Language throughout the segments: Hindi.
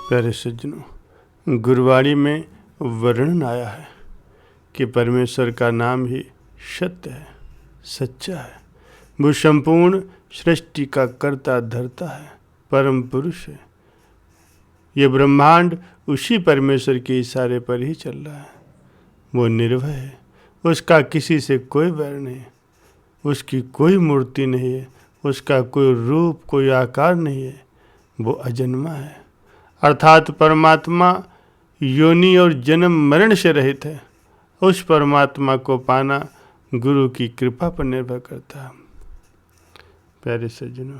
प्यारे सज्जनों, गुरबाणी में वर्णन आया है कि परमेश्वर का नाम ही सत्य है, सच्चा है। वो संपूर्ण सृष्टि का कर्ता धर्ता है, परम पुरुष है। ये ब्रह्मांड उसी परमेश्वर के इशारे पर ही चल रहा है। वो निर्भय है, उसका किसी से कोई वैर नहीं, उसकी कोई मूर्ति नहीं है, उसका कोई रूप कोई आकार नहीं है। वो अजन्मा है, अर्थात परमात्मा योनि और जन्म मरण से रहित है। उस परमात्मा को पाना गुरु की कृपा पर निर्भर करता है। प्यारे सज्जनों,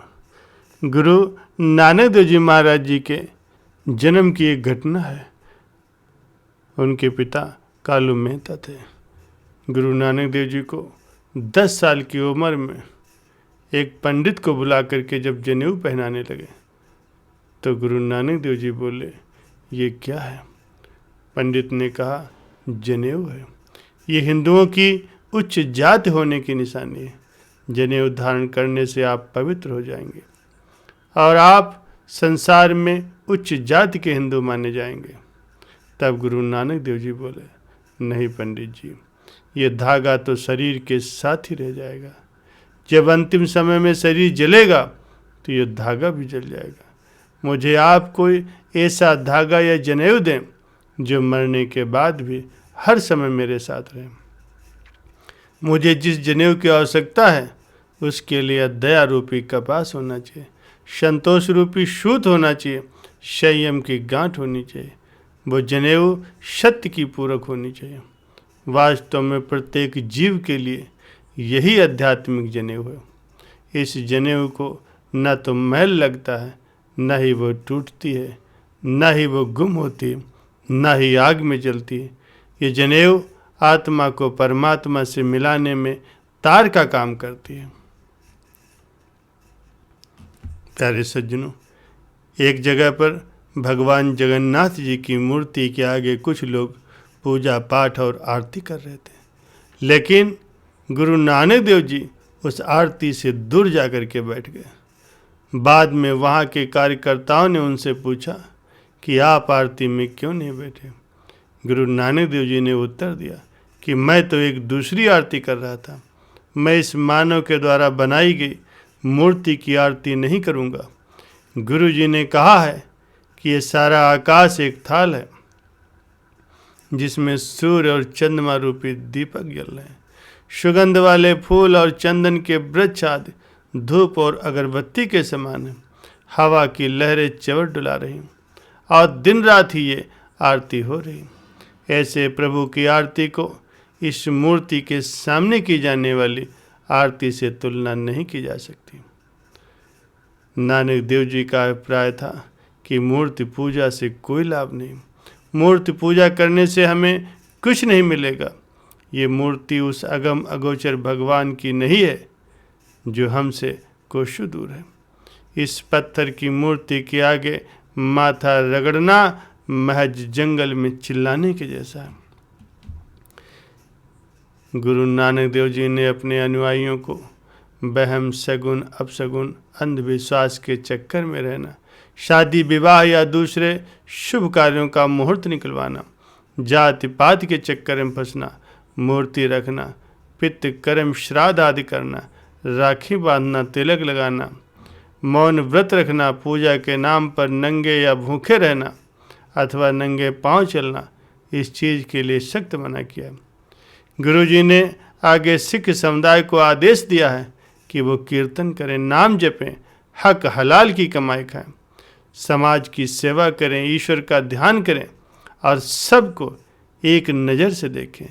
गुरु नानक देव जी महाराज जी के जन्म की एक घटना है। उनके पिता कालू मेहता थे। गुरु नानक देव जी को 10 साल की उम्र में एक पंडित को बुला करके जब जनेऊ पहनाने लगे तो गुरु नानक देव जी बोले, ये क्या है? पंडित ने कहा, जनेऊ है। ये हिंदुओं की उच्च जाति होने की निशानी है। जनेऊ धारण करने से आप पवित्र हो जाएंगे और आप संसार में उच्च जाति के हिंदू माने जाएंगे। तब गुरु नानक देव जी बोले, नहीं पंडित जी, ये धागा तो शरीर के साथ ही रह जाएगा। जब अंतिम समय में शरीर जलेगा तो ये धागा भी जल जाएगा। मुझे आप कोई ऐसा धागा या जनेऊ दें जो मरने के बाद भी हर समय मेरे साथ रहे। मुझे जिस जनेऊ की आवश्यकता है उसके लिए दया रूपी कपास होना चाहिए, संतोष रूपी सूत होना चाहिए, संयम की गांठ होनी चाहिए। वो जनेऊ सत्य की पूरक होनी चाहिए। वास्तव में प्रत्येक जीव के लिए यही आध्यात्मिक जनेऊ है। इस जनेऊ को न तो मैल लगता है, न ही वो टूटती है, न ही वो गुम होती है, न ही आग में जलती है। ये जनेऊ आत्मा को परमात्मा से मिलाने में तार का काम करती है। प्यारे सज्जनों, एक जगह पर भगवान जगन्नाथ जी की मूर्ति के आगे कुछ लोग पूजा पाठ और आरती कर रहे थे, लेकिन गुरु नानक देव जी उस आरती से दूर जाकर के बैठ गए। बाद में वहाँ के कार्यकर्ताओं ने उनसे पूछा कि आप आरती में क्यों नहीं बैठे? गुरु नानक देव जी ने उत्तर दिया कि मैं तो एक दूसरी आरती कर रहा था। मैं इस मानव के द्वारा बनाई गई मूर्ति की आरती नहीं करूँगा। गुरु जी ने कहा है कि ये सारा आकाश एक थाल है जिसमें सूर्य और चंद्रमा रूपी दीपक जल रहे हैं। सुगंध वाले फूल और चंदन के वृक्ष आदि धूप और अगरबत्ती के समान है। हवा की लहरें चवर डुला रही और दिन रात ही ये आरती हो रही। ऐसे प्रभु की आरती को इस मूर्ति के सामने की जाने वाली आरती से तुलना नहीं की जा सकती। नानक देव जी का अभिप्राय था कि मूर्ति पूजा से कोई लाभ नहीं। मूर्ति पूजा करने से हमें कुछ नहीं मिलेगा। ये मूर्ति उस अगम अगोचर भगवान की नहीं है जो हमसे कोसों दूर है। इस पत्थर की मूर्ति के आगे माथा रगड़ना महज जंगल में चिल्लाने के जैसा है। गुरु नानक देव जी ने अपने अनुयायियों को वहम, शगुन, अपशगुन, अंधविश्वास के चक्कर में रहना, शादी विवाह या दूसरे शुभ कार्यों का मुहूर्त निकलवाना, जाति पात के चक्कर में फंसना, मूर्ति रखना, पितृ कर्म श्राद्ध आदि करना, राखी बांधना, तिलक लगाना, मौन व्रत रखना, पूजा के नाम पर नंगे या भूखे रहना अथवा नंगे पांव चलना, इस चीज़ के लिए सख्त मना किया। गुरु जी ने आगे सिख समुदाय को आदेश दिया है कि वो कीर्तन करें, नाम जपें, हक हलाल की कमाई खाएं, समाज की सेवा करें, ईश्वर का ध्यान करें और सबको एक नज़र से देखें।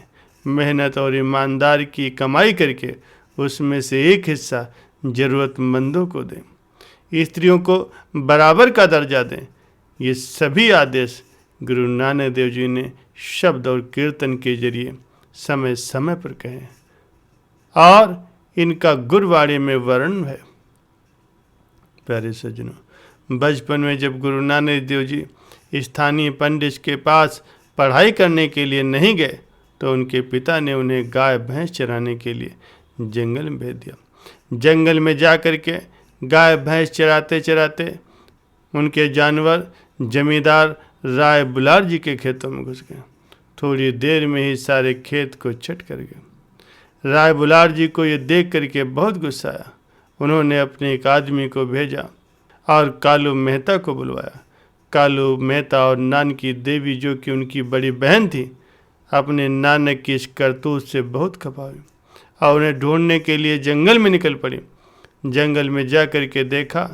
मेहनत और ईमानदारी की कमाई करके उसमें से एक हिस्सा ज़रूरतमंदों को दें। स्त्रियों को बराबर का दर्जा दें। ये सभी आदेश गुरु नानक देव जी ने शब्द और कीर्तन के जरिए समय समय पर कहे और इनका गुरबाणी में वर्णन है। प्यारे सज्जनों, बचपन में जब गुरु नानक देव जी स्थानीय पंडित के पास पढ़ाई करने के लिए नहीं गए तो उनके पिता ने उन्हें गाय भैंस चराने के लिए जंगल में भेज दिया। जंगल में जा कर के गाय भैंस चराते चराते उनके जानवर जमींदार राय बुलार जी के खेतों में घुस गए। थोड़ी देर में ही सारे खेत को चट कर गए। राय बुलार जी को ये देख करके बहुत गुस्सा आया। उन्होंने अपने एक आदमी को भेजा और कालू मेहता को बुलवाया। कालू मेहता और नानकी देवी, जो कि उनकी बड़ी बहन थी, अपने नानक की इस करतूत से बहुत खपा हुई और उन्हें ढूंढने के लिए जंगल में निकल पड़ी। जंगल में जा कर के देखा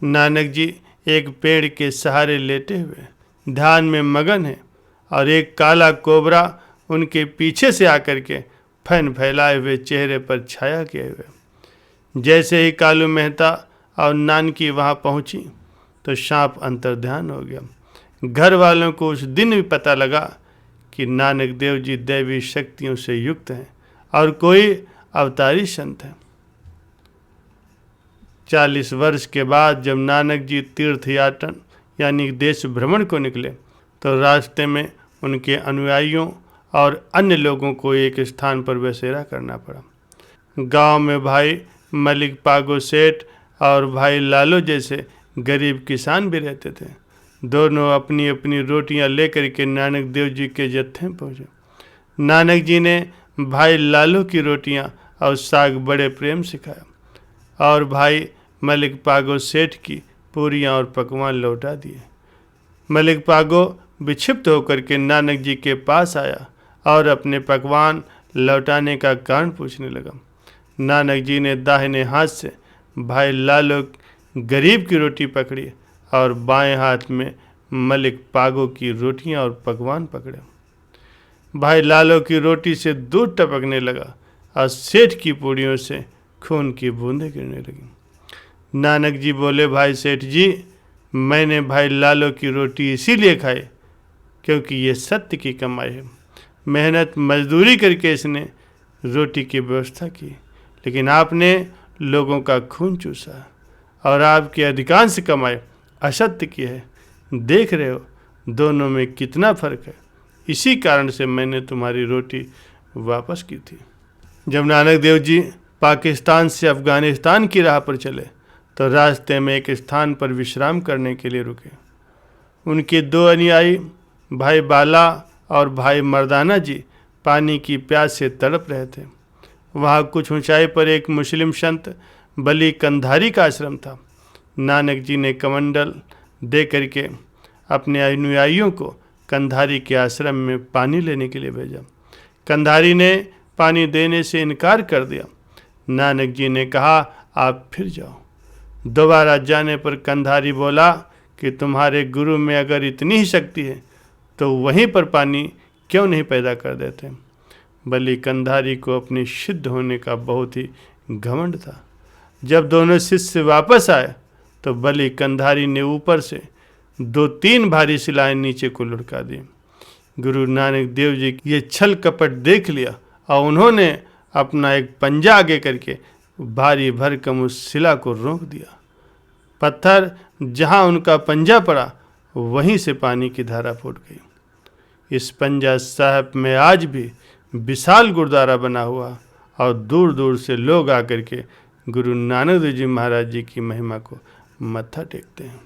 नानक जी एक पेड़ के सहारे लेटे हुए ध्यान में मगन है और एक काला कोबरा उनके पीछे से आकर के फन फैलाए हुए चेहरे पर छाया किए हुए। जैसे ही कालू मेहता और नानकी वहाँ पहुँची तो सांप अंतर्ध्यान हो गया। घर वालों को उस दिन भी पता लगा कि नानक देव जी दैवी शक्तियों से युक्त हैं और कोई अवतारी संत हैं। 40 वर्ष के बाद जब नानक जी तीर्थ यात्रा यानी देश भ्रमण को निकले तो रास्ते में उनके अनुयायियों और अन्य लोगों को एक स्थान पर बसेरा करना पड़ा। गांव में भाई मलिक पागो सेठ और भाई लालो जैसे गरीब किसान भी रहते थे। दोनों अपनी अपनी रोटियां लेकर के नानक देव जी के जत्थे में पहुँचे। नानक जी ने भाई लालो की रोटियां और साग बड़े प्रेम से खाया और भाई मलिक पागो सेठ की पूरियां और पकवान लौटा दिए। मलिक पागो विक्षिप्त होकर के नानक जी के पास आया और अपने पकवान लौटाने का कारण पूछने लगा। नानक जी ने दाहिने हाथ से भाई लालो गरीब की रोटी पकड़ी और बाएं हाथ में मलिक पागो की रोटियां और पकवान पकड़े। भाई लालो की रोटी से दूध टपकने लगा और सेठ की पूड़ियों से खून की बूंदें गिरने लगी। नानक जी बोले, भाई सेठ जी, मैंने भाई लालो की रोटी इसीलिए खाई क्योंकि ये सत्य की कमाई है। मेहनत मजदूरी करके इसने रोटी की व्यवस्था की, लेकिन आपने लोगों का खून चूसा और आपकी अधिकांश कमाई असत्य की है। देख रहे हो दोनों में कितना फर्क है। इसी कारण से मैंने तुम्हारी रोटी वापस की थी। जब नानक देव जी पाकिस्तान से अफ़गानिस्तान की राह पर चले तो रास्ते में एक स्थान पर विश्राम करने के लिए रुके। उनके 2 अनुयायी भाई बाला और भाई मर्दाना जी पानी की प्यास से तड़प रहे थे। वहाँ कुछ ऊंचाई पर एक मुस्लिम संत बली कंधारी का आश्रम था। नानक जी ने कमंडल दे करके अपने अनुयायियों को कंधारी के आश्रम में पानी लेने के लिए भेजा। कंधारी ने पानी देने से इनकार कर दिया। नानक जी ने कहा, आप फिर जाओ। दोबारा जाने पर कंधारी बोला कि तुम्हारे गुरु में अगर इतनी ही शक्ति है तो वहीं पर पानी क्यों नहीं पैदा कर देते। बली कंधारी को अपने सिद्ध होने का बहुत ही घमंड था। जब दोनों शिष्य वापस आए तो बली कंधारी ने ऊपर से 2-3 भारी शिलाएं नीचे को लुढ़का दी। गुरु नानक देव जी ये छल कपट देख लिया और उन्होंने अपना एक पंजा आगे करके भारी भरकम उस शिला को रोक दिया। पत्थर जहां उनका पंजा पड़ा वहीं से पानी की धारा फूट गई। इस पंजा साहिब में आज भी विशाल गुरुद्वारा बना हुआ और दूर दूर से लोग आकर के गुरु नानक देव जी महाराज जी की महिमा को मत्था टेकते हैं।